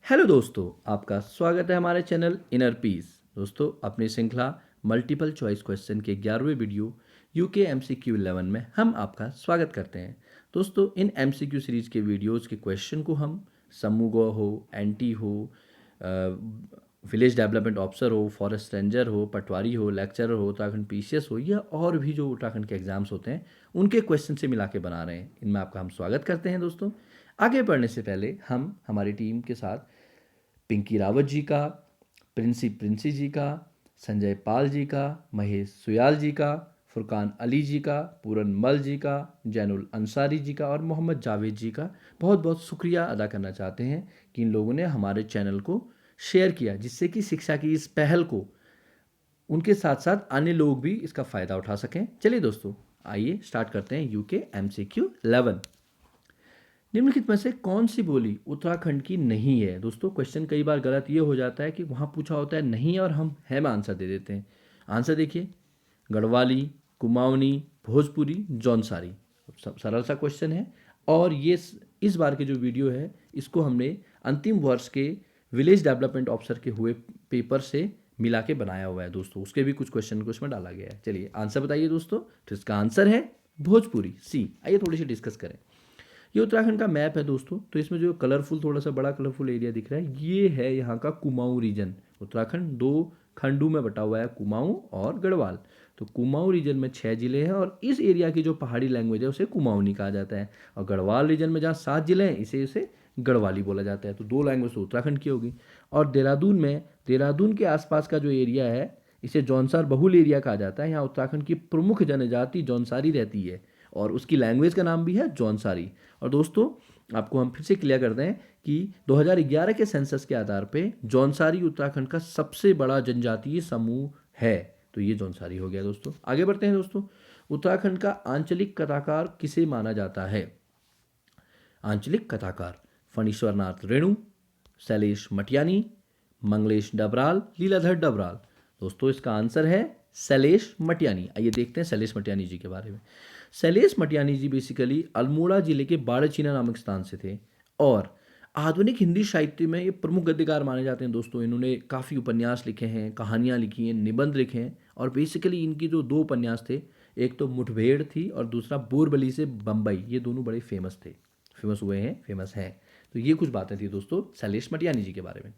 Hello दोस्तों, आपका स्वागत है हमारे चैनल इनर पीस। दोस्तों, अपनी श्रृंखला मल्टीपल चॉइस क्वेश्चन के 11वें वीडियो यूके एमसीक्यू 11 में हम आपका स्वागत करते हैं। दोस्तों, इन एमसीक्यू सीरीज के वीडियोस के क्वेश्चन को हम समूह हो, एनटी हो, विलेज डेवलपमेंट ऑफिसर हो, फॉरेस्ट रेंजर हो, पटवारी हो, लेक्चरर हो, उत्तराखंड पीसीएस हो या और भी जो उत्तराखंड के एग्जाम्स होते हैं उनके क्वेश्चन से मिला के बना रहे हैं। इनमें आपका हम स्वागत करते हैं। दोस्तों, आगे बढ़ने से पहले हम हमारी टीम के साथ पिंकी रावत जी का, प्रिंसी जी का, संजय पाल जी का, महेश सुयाल जी का, फुरकान अली जी का, पूरन मल जी का, जैनुल अंसारी जी का और मोहम्मद जावेद जी का बहुत बहुत शुक्रिया अदा करना चाहते हैं कि इन लोगों ने हमारे चैनल को शेयर किया, जिससे कि शिक्षा की इस पहल को उनके साथ साथ अन्य लोग भी इसका फ़ायदा उठा सकें। चलिए दोस्तों, आइए स्टार्ट करते हैं यूके एमसीक्यू 11। निम्नलिखित में से कौन सी बोली उत्तराखंड की नहीं है? दोस्तों, क्वेश्चन कई बार गलत ये हो जाता है कि वहाँ पूछा होता है नहीं और हम है में आंसर दे देते हैं। आंसर देखिए, गढ़वाली, कुमाऊनी, भोजपुरी, जौनसारी। सरल सा क्वेश्चन है और ये इस बार के जो वीडियो है इसको हमने अंतिम वर्ष के विलेज डेवलपमेंट ऑफिसर के हुए पेपर से मिला के बनाया हुआ है दोस्तों। उसके भी कुछ क्वेश्चन को इसमें डाला गया है। चलिए आंसर बताइए दोस्तों। तो इसका आंसर है भोजपुरी, सी। आइए थोड़ी सी डिस्कस करें। ये उत्तराखंड का मैप है दोस्तों। तो इसमें जो कलरफुल, थोड़ा सा बड़ा कलरफुल एरिया दिख रहा है, ये है यहाँ का कुमाऊं रीजन। उत्तराखंड दो खंडों में बटा हुआ है, कुमाऊं और गढ़वाल। तो कुमाऊं रीजन में 6 जिले हैं और इस एरिया की जो पहाड़ी लैंग्वेज है उसे कुमाऊनी कहा जाता है। और गढ़वाल रीजन में जहाँ 7 जिले हैं इसे गढ़वाली बोला जाता है। तो दो लैंग्वेज तो उत्तराखंड की होगी। और देहरादून के आसपास का जो एरिया है इसे जौनसार बहुल एरिया कहा जाता है। यहाँ उत्तराखंड की प्रमुख जनजाति जौनसारी रहती है और उसकी लैंग्वेज का नाम भी है जौनसारी। और दोस्तों, आपको हम फिर से क्लियर करते हैं कि 2011 के सेंसस के आधार पे जौनसारी उत्तराखंड का सबसे बड़ा जनजातीय समूह है। तो ये जौनसारी हो गया दोस्तों। आगे बढ़ते हैं दोस्तों। उत्तराखंड का आंचलिक कथाकार किसे माना जाता है? आंचलिक कथाकार फणीश्वर नाथ रेणु, शैलेश मटियानी, मंगलेश डबराल, लीलाधर डबराल। दोस्तों, इसका आंसर है शैलेश मटियानी। आइए देखते हैं शैलेश मटियानी जी के बारे में। शैलेश मटियानी जी बेसिकली अल्मोड़ा जिले के बाड़ेचीना नामक स्थान से थे और आधुनिक हिंदी साहित्य में ये प्रमुख गद्यकार माने जाते हैं दोस्तों। इन्होंने काफ़ी उपन्यास लिखे हैं, कहानियाँ लिखी हैं, निबंध लिखे हैं और बेसिकली इनकी जो 2 उपन्यास थे, एक तो मुठभेड़ थी और दूसरा बोरबली से बम्बई, ये दोनों बड़े फेमस हैं। तो ये कुछ बातें थी दोस्तों शैलेश मटियानी जी के बारे में।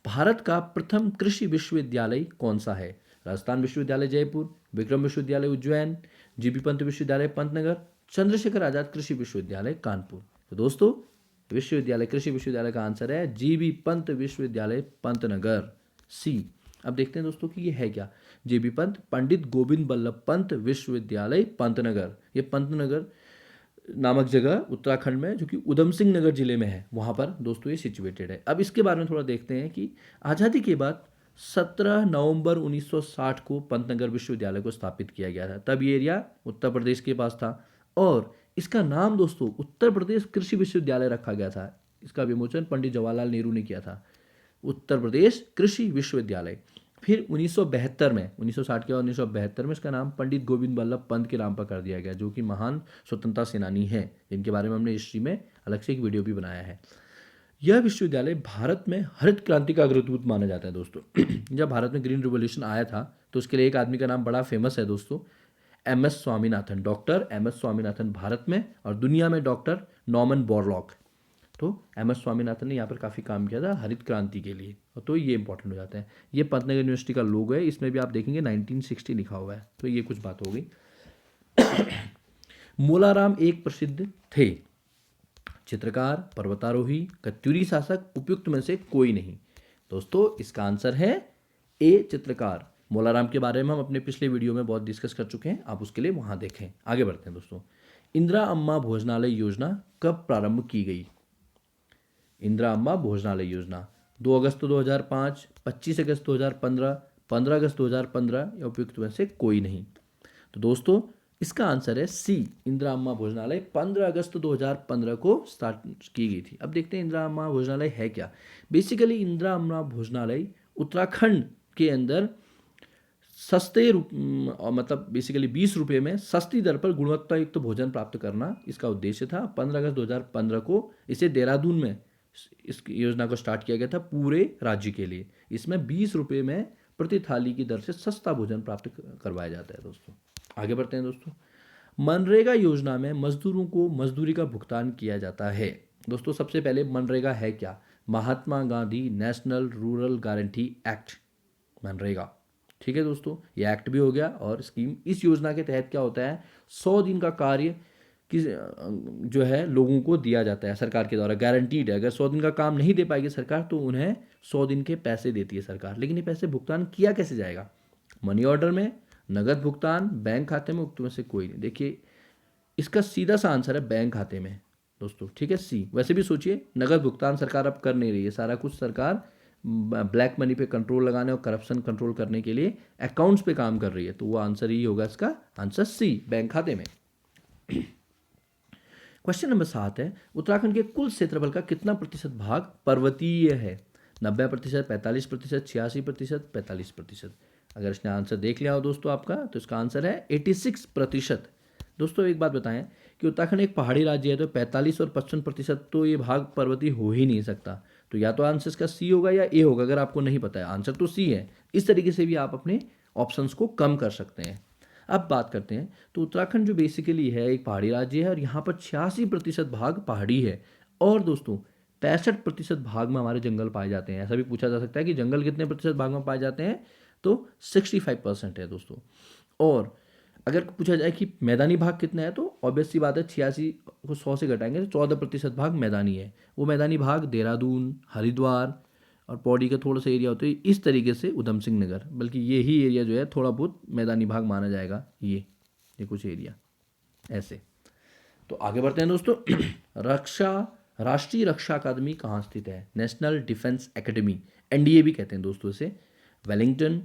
भारत का प्रथम कृषि विश्वविद्यालय कौन सा है? राजस्थान विश्वविद्यालय जयपुर, विक्रम विश्वविद्यालय उज्जैन, जीबी पंत विश्वविद्यालय पंतनगर, चंद्रशेखर आजाद कृषि विश्वविद्यालय कानपुर। तो दोस्तों, कृषि विश्वविद्यालय का आंसर है जीबी पंत विश्वविद्यालय पंतनगर, सी। अब देखते हैं दोस्तों कि ये है क्या। जीबी पंत पंडित गोविंद बल्लभ पंत विश्वविद्यालय पंतनगर। ये पंतनगर नामक जगह उत्तराखंड में, जो कि उधम सिंह नगर जिले में है, वहाँ पर दोस्तों ये सिचुएटेड है। अब इसके बारे में थोड़ा देखते हैं कि आज़ादी के बाद 17 नवंबर 1960 को पंतनगर विश्वविद्यालय को स्थापित किया गया था। तब ये एरिया उत्तर प्रदेश के पास था और इसका नाम दोस्तों उत्तर प्रदेश कृषि विश्वविद्यालय रखा गया था। इसका विमोचन पंडित जवाहरलाल नेहरू ने किया था। उत्तर प्रदेश कृषि विश्वविद्यालय। फिर 1972 में, 1960 के बाद 1972 में इसका नाम पंडित गोविंद बल्लभ पंत के नाम पर कर दिया गया, जो कि महान स्वतंत्रता सेनानी हैं, जिनके बारे में हमने हिस्ट्री में अलग से एक वीडियो भी बनाया है। यह विश्वविद्यालय भारत में हरित क्रांति का अग्रदूत माना जाता है दोस्तों। जब भारत में ग्रीन रिवॉल्यूशन आया था तो उसके लिए एक आदमी का नाम बड़ा फेमस है दोस्तों, M S Swaminathan. Doctor M S Swaminathan भारत में और दुनिया में डॉक्टर नॉर्मन बोरलॉग। तो एम एस स्वामीनाथन ने यहाँ पर काफ़ी काम किया था हरित क्रांति के लिए, तो ये इंपॉर्टेंट हो जाता है। ये पंतनगर यूनिवर्सिटी का लोगो है, इसमें भी आप देखेंगे 1960 लिखा हुआ है। तो ये कुछ बात हो गई। मोलाराम एक प्रसिद्ध थे। चित्रकार, पर्वतारोही, कत्यूरी शासक, उपयुक्त में से कोई नहीं। दोस्तों, इसका आंसर है ए, चित्रकार। मोलाराम के बारे में हम अपने पिछले वीडियो में बहुत डिस्कस कर चुके हैं, आप उसके लिए वहाँ देखें। आगे बढ़ते हैं दोस्तों। इंदिरा अम्मा भोजनालय योजना कब प्रारंभ की गई? इंदिरा अम्मा भोजनालय योजना 2 अगस्त 2005, 25 अगस्त 2015, 15 अगस्त 2015 या उपयुक्त में से कोई नहीं। तो दोस्तों, इसका आंसर है सी, इंदिरा अम्मा भोजनालय 15 अगस्त 2015 को स्टार्ट की गई थी। अब देखते हैं इंदिरा अम्मा भोजनालय है क्या। बेसिकली इंदिरा अम्मा भोजनालय उत्तराखंड के अंदर सस्ते मतलब बेसिकली 20 रुपये में सस्ती दर पर गुणवत्ता युक्त भोजन प्राप्त करना इसका उद्देश्य था। 15 अगस्त 2015 को इसे देहरादून में इस योजना को स्टार्ट किया गया था पूरे राज्य के लिए। इसमें 20 रुपये में प्रति थाली की दर से सस्ता भोजन प्राप्त करवाया जाता है दोस्तों। आगे बढ़ते हैं दोस्तों। मनरेगा योजना में मजदूरों को मजदूरी का भुगतान किया जाता है। दोस्तों सबसे पहले मनरेगा है क्या? Mahatma Gandhi national rural guarantee act, मनरेगा। ठीक है दोस्तों, ये एक्ट भी हो गया। और स्कीम, इस योजना के तहत क्या होता है, 100 दिन का कार्य कि जो है लोगों को दिया जाता है सरकार के द्वारा, गारंटीड है। अगर 100 दिन का काम नहीं दे पाएगी सरकार तो उन्हें 100 दिन के पैसे देती है सरकार। लेकिन ये पैसे भुगतान किया कैसे जाएगा? मनी ऑर्डर में, नगद भुगतान, बैंक खाते में, उक्त में से कोई नहीं। देखिए इसका सीधा सा आंसर है बैंक खाते में दोस्तों। ठीक है, सी। वैसे भी सोचिए, नगद भुगतान सरकार अब कर नहीं रही है, सारा कुछ सरकार ब्लैक मनी पे कंट्रोल लगाने और करप्शन कंट्रोल करने के लिए अकाउंट्स पे काम कर रही है। तो वो आंसर ही होगा इसका आंसर सी, बैंक खाते में। क्वेश्चन नंबर 7 है, उत्तराखंड के कुल क्षेत्रफल का कितना प्रतिशत भाग पर्वतीय है? 90%, 45%, 86%, 45%। अगर इसने आंसर देख लिया हो दोस्तों आपका, तो इसका आंसर है 86%। दोस्तों एक बात बताएं कि उत्तराखंड एक पहाड़ी राज्य है, तो 45 और 55% तो ये भाग पर्वतीय हो ही नहीं सकता। तो या तो आंसर इसका सी होगा या ए होगा। अगर आपको नहीं पता है, आंसर तो सी है। इस तरीके से भी आप अपने ऑप्शंस को कम कर सकते हैं। अब बात करते हैं, तो उत्तराखंड जो बेसिकली है एक पहाड़ी राज्य है और यहाँ पर 86% भाग पहाड़ी है। और दोस्तों 65% भाग में हमारे जंगल पाए जाते हैं। ऐसा भी पूछा जा सकता है कि जंगल कितने प्रतिशत भाग में पाए जाते हैं, तो 65% है दोस्तों। और अगर पूछा जाए कि मैदानी भाग कितना है, तो ऑब्वियस सी बात है 86 को 100 से घटाएंगे तो 14% भाग मैदानी है। वो मैदानी भाग देहरादून, हरिद्वार और पौड़ी का थोड़ा सा एरिया होता है। इस तरीके से उधम सिंह नगर, बल्कि ये ही एरिया जो है थोड़ा बहुत मैदानी भाग माना जाएगा। ये कुछ एरिया ऐसे। तो आगे बढ़ते हैं दोस्तों। राष्ट्रीय रक्षा अकादमी कहाँ स्थित है? नेशनल डिफेंस एकेडमी, एनडीए भी कहते हैं दोस्तों इसे। वेलिंगटन,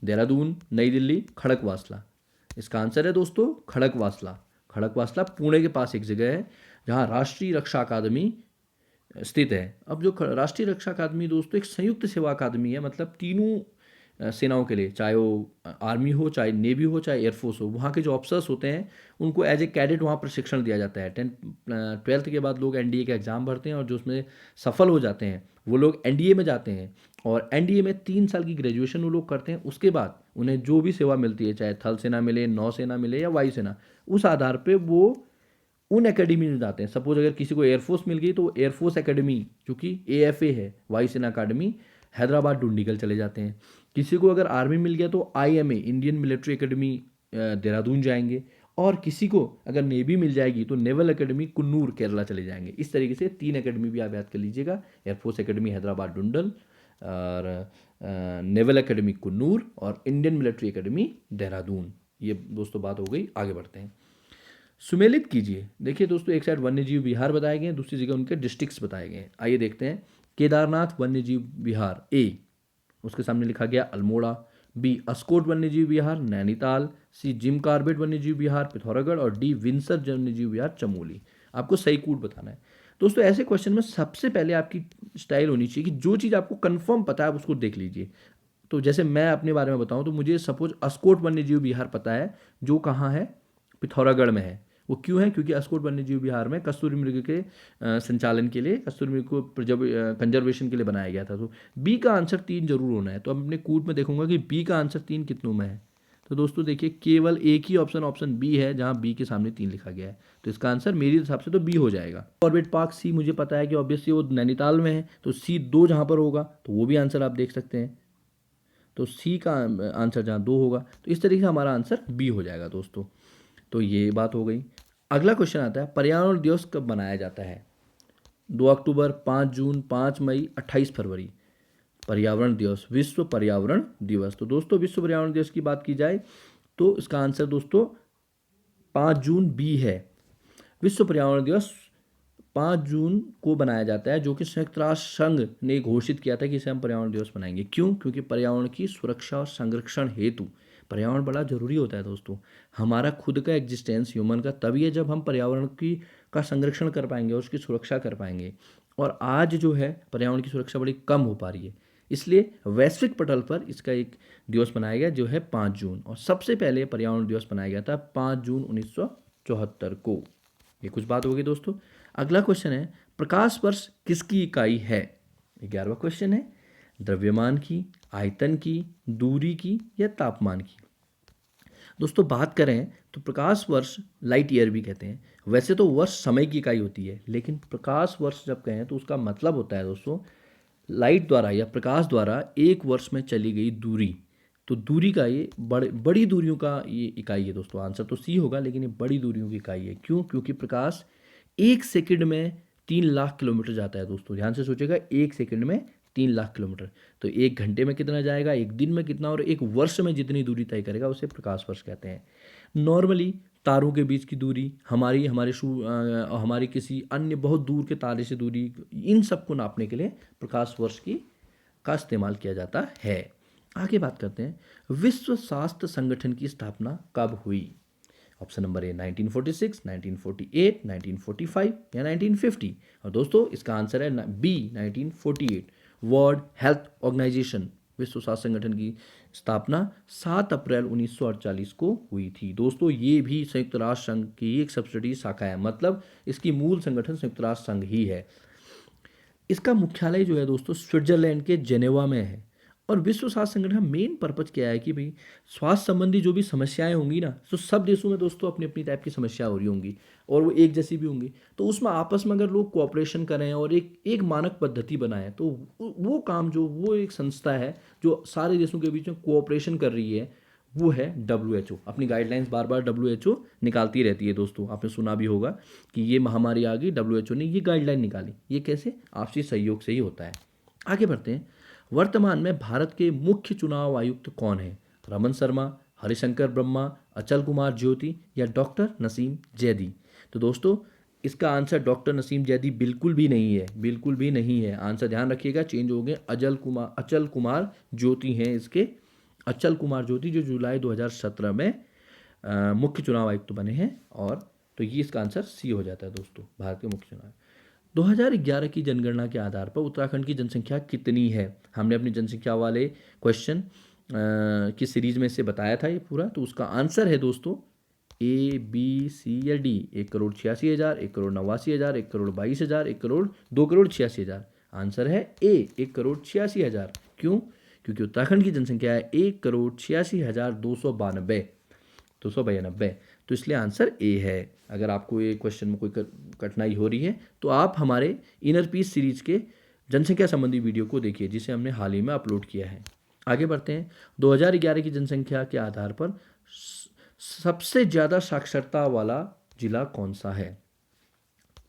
देहरादून, नई दिल्ली, खड़कवासला। इसका आंसर है दोस्तों खड़कवासला। खड़कवासला पुणे के पास एक जगह है जहाँ राष्ट्रीय रक्षा अकादमी स्थित है। अब जो राष्ट्रीय रक्षा अकादमी दोस्तों एक संयुक्त सेवा अकादमी है, मतलब तीनों सेनाओं के लिए, चाहे वो आर्मी हो, चाहे नेवी हो, चाहे एयरफोर्स हो, वहाँ के जो ऑफिसर्स होते हैं उनको एज ए कैडेट वहाँ प्रशिक्षण दिया जाता है। 12th के बाद लोग एनडीए का एग्ज़ाम भरते हैं और जो उसमें सफल हो जाते हैं वो लोग एनडीए में जाते हैं। और एनडीए में 3 साल की ग्रेजुएशन वो लोग करते हैं। उसके बाद उन्हें जो भी सेवा मिलती है, चाहे थल सेना मिले, नौसेना मिले या वायुसेना, उस आधार पर वो उन एकेडमी में जाते हैं। सपोज अगर किसी को एयरफोर्स मिल गई तो एयरफोर्स एकेडमी, जो कि एएफए है, वायुसेना अकादमी, हैदराबाद डुंडीगल चले जाते हैं। किसी को अगर आर्मी मिल गया तो IMA, Indian military academy, Dehradun जाएंगे। और किसी को अगर नेवी मिल जाएगी तो नेवल एकेडमी, कुन्नूर, केरला चले जाएंगे। इस तरीके से 3 एकेडमी भी आप याद कर लीजिएगा। एयरफोर्स एकेडमी हैदराबाद डुंडल, और नेवल एकेडमी कुन्नूर, और इंडियन मिलिट्री एकेडमी देहरादून। ये दोस्तों बात हो गई। आगे बढ़ते हैं। सुमेलित कीजिए। देखिए दोस्तों, एक साइड वन्यजीव विहार बताए गए हैं, दूसरी जगह उनके डिस्ट्रिक्ट्स बताए गए हैं। आइए देखते हैं। केदारनाथ वन्यजीव विहार, ए, उसके सामने लिखा गया अल्मोड़ा। बी, अस्कोट वन्यजीव विहार, नैनीताल। सी, जिम कार्बेट वन्यजीव विहार, पिथौरागढ़। और डी, विंसर वन्यजीव विहार, चमोली। आपको सही कूट बताना है दोस्तों। ऐसे क्वेश्चन में सबसे पहले आपकी स्टाइल होनी चाहिए कि जो चीज़ आपको कंफर्म पता है आप उसको देख लीजिए। तो जैसे मैं अपने बारे में बताऊं तो मुझे सपोज अस्कोट वन्यजीव विहार पता है, जो कहाँ है, पिथौरागढ़ में है। वो क्यों है? क्योंकि अस्कोट वन्यजीव विहार में कस्तूरी मृग के संचालन के लिए, कस्तूरी मृग को कंजर्वेशन के लिए बनाया गया था। तो बी का आंसर 3 जरूर होना है। तो अब अपने कूट में देखूंगा कि बी का आंसर 3 कितनों में है। तो दोस्तों देखिए, केवल एक ही ऑप्शन बी है जहां बी के सामने 3 लिखा गया है। तो इसका आंसर मेरे हिसाब से तो बी हो जाएगा। कॉर्बेट पार्क, सी मुझे पता है कि ऑब्वियसली वो नैनीताल में है, तो सी 2 जहां पर होगा तो वो भी आंसर आप देख सकते हैं। तो सी का आंसर जहां 2 होगा, तो इस तरीके से हमारा आंसर बी हो जाएगा दोस्तों। तो ये बात हो गई। अगला क्वेश्चन आता है, पर्यावरण दिवस कब मनाया जाता है? 2 अक्टूबर, 5 जून, 5 मई, 28 फरवरी। पर्यावरण दिवस, विश्व पर्यावरण दिवस। तो दोस्तों विश्व पर्यावरण दिवस की बात की जाए तो इसका आंसर दोस्तों 5 जून बी है। विश्व पर्यावरण दिवस 5 जून को बनाया जाता है, जो कि संयुक्त राष्ट्र संघ ने घोषित किया था कि इसे हम पर्यावरण दिवस मनाएंगे। क्यों? क्योंकि पर्यावरण की सुरक्षा और संरक्षण हेतु पर्यावरण बड़ा जरूरी होता है दोस्तों। हमारा खुद का एग्जिस्टेंस ह्यूमन का तभी है जब हम पर्यावरण की का संरक्षण कर पाएंगे और उसकी सुरक्षा कर पाएंगे। और आज जो है पर्यावरण की सुरक्षा बड़ी कम हो पा रही है, इसलिए वैश्विक पटल पर इसका एक दिवस मनाया गया जो है 5 जून। और सबसे पहले पर्यावरण दिवस मनाया गया था 5 जून 1974 को। ये कुछ बात होगी दोस्तों। अगला क्वेश्चन है, प्रकाश वर्ष किसकी इकाई है? 11वां क्वेश्चन है। द्रव्यमान की, आयतन की, दूरी की या तापमान की? दोस्तों बात करें तो प्रकाश वर्ष लाइट ईयर भी कहते हैं। वैसे तो वर्ष समय की इकाई होती है, लेकिन प्रकाश वर्ष जब कहें तो उसका मतलब होता है दोस्तों लाइट द्वारा या प्रकाश द्वारा एक वर्ष में चली गई दूरी। तो दूरी का ये बड़ी दूरियों का ये इकाई है दोस्तों। आंसर तो सी होगा, लेकिन ये बड़ी दूरियों की इकाई है। क्यों? क्योंकि प्रकाश 1 सेकंड में 3 लाख किलोमीटर जाता है दोस्तों। ध्यान से सोचेगा, 1 सेकंड में 3 लाख किलोमीटर। तो 1 घंटे में कितना जाएगा, 1 दिन में कितना, और 1 वर्ष में जितनी दूरी तय करेगा उसे प्रकाश वर्ष कहते हैं। नॉर्मली तारों के बीच की दूरी, हमारी किसी अन्य बहुत दूर के तारे से दूरी, इन सब को नापने के लिए प्रकाश वर्ष का इस्तेमाल किया जाता है। आगे बात करते हैं, विश्व स्वास्थ्य संगठन की स्थापना कब हुई? ऑप्शन नंबर ए 1946, 1948, 1945 या 1950। और दोस्तों इसका आंसर है बी 1948। वर्ल्ड हेल्थ ऑर्गेनाइजेशन, विश्व स्वास्थ्य संगठन की स्थापना 7 अप्रैल 1948 को हुई थी। दोस्तों ये भी संयुक्त राष्ट्र संघ की एक सब्सिडी शाखा है, मतलब इसकी मूल संगठन संयुक्त राष्ट्र संघ ही है। इसका मुख्यालय जो है दोस्तों स्विट्जरलैंड के जेनेवा में है। और विश्व स्वास्थ्य संगठन का मेन पर्पज क्या है कि भाई स्वास्थ्य संबंधी जो भी समस्याएं होंगी ना, तो सब देशों में दोस्तों अपनी अपनी टाइप की समस्या हो रही होंगी और वो एक जैसी भी होंगी। तो उसमें आपस में अगर लोग कोऑपरेशन करें और एक मानक पद्धति बनाएं, तो वो काम जो वो एक संस्था है जो सारे देशों के बीच में कोऑपरेशन कर रही है, वो है WHO। अपनी गाइडलाइंस बार बार WHO निकालती रहती है दोस्तों। आपने सुना भी होगा कि ये महामारी आ गई, WHO ने ये गाइडलाइन निकाली। ये कैसे? आपसी सहयोग से ही होता है। आगे बढ़ते हैं। वर्तमान में भारत के मुख्य चुनाव आयुक्त कौन है? रमन शर्मा, हरिशंकर ब्रह्मा, अचल कुमार ज्योति या डॉक्टर नसीम जैदी? तो दोस्तों इसका आंसर डॉक्टर नसीम जैदी बिल्कुल भी नहीं है, बिल्कुल भी नहीं है। आंसर ध्यान रखिएगा, चेंज हो गए। अचल कुमार ज्योति हैं इसके। अचल कुमार ज्योति जो जुलाई 2017 में मुख्य चुनाव आयुक्त बने हैं। और तो ये इसका आंसर सी हो जाता है दोस्तों, भारत के मुख्य चुनाव। 2011 की जनगणना के आधार पर उत्तराखंड की जनसंख्या कितनी है? हमने अपनी जनसंख्या वाले क्वेश्चन की सीरीज में से बताया था ये पूरा। तो उसका आंसर है दोस्तों A, B, C या D। 1,86,000, 1,89,000, 1,22,000, 2,86,000। आंसर है A, 1,86,000। क्यों? क्योंकि उत्तराखंड की जनसंख्या है 1,86,292। तो इसलिए आंसर ए है। अगर आपको ये क्वेश्चन में कोई कठिनाई हो रही है तो आप हमारे इनर पीस सीरीज के जनसंख्या संबंधी वीडियो को देखिए, जिसे हमने हाल ही में अपलोड किया है। आगे बढ़ते हैं। 2011 की जनसंख्या के आधार पर सबसे ज़्यादा साक्षरता वाला जिला कौन सा है?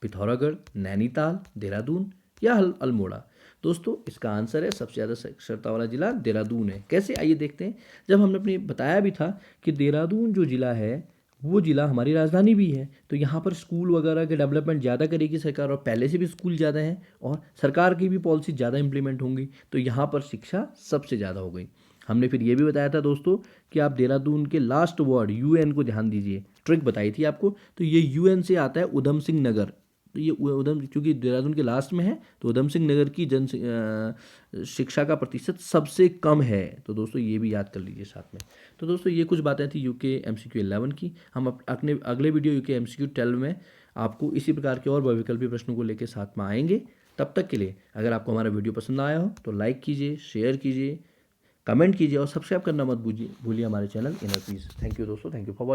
पिथौरागढ़, नैनीताल, देहरादून या अल्मोड़ा? दोस्तों इसका आंसर है सबसे ज़्यादा साक्षरता वाला जिला देहरादून है। कैसे? आइए देखते हैं। जब हमने अपने बताया भी था कि देहरादून जो जिला है वो जिला हमारी राजधानी भी है, तो यहाँ पर स्कूल वगैरह के डेवलपमेंट ज़्यादा करेगी सरकार, और पहले से भी स्कूल ज़्यादा हैं और सरकार की भी पॉलिसी ज़्यादा इंप्लीमेंट होंगी, तो यहाँ पर शिक्षा सबसे ज़्यादा हो गई। हमने फिर ये भी बताया था दोस्तों कि आप देहरादून के लास्ट वर्ड UN को ध्यान दीजिए, ट्रिक बताई थी आपको। तो ये UN से आता है उधम सिंह नगर। तो ये क्योंकि देहरादून के लास्ट में है, तो उधम सिंह नगर की शिक्षा का प्रतिशत सबसे कम है। तो दोस्तों ये भी याद कर लीजिए साथ में। तो दोस्तों ये कुछ बातें थी UK MCQ 11 की। हम अपने अगले वीडियो UK MCQ 12 में आपको इसी प्रकार के और बहुविकल्पी प्रश्नों को लेकर साथ में आएंगे। तब तक के लिए अगर आपको हमारा वीडियो पसंद आया हो तो लाइक कीजिए, शेयर कीजिए, कमेंट कीजिए और सब्सक्राइब करना मत भूलिए हमारे channel inner peace. Thank you दोस्तों, थैंक यू फॉर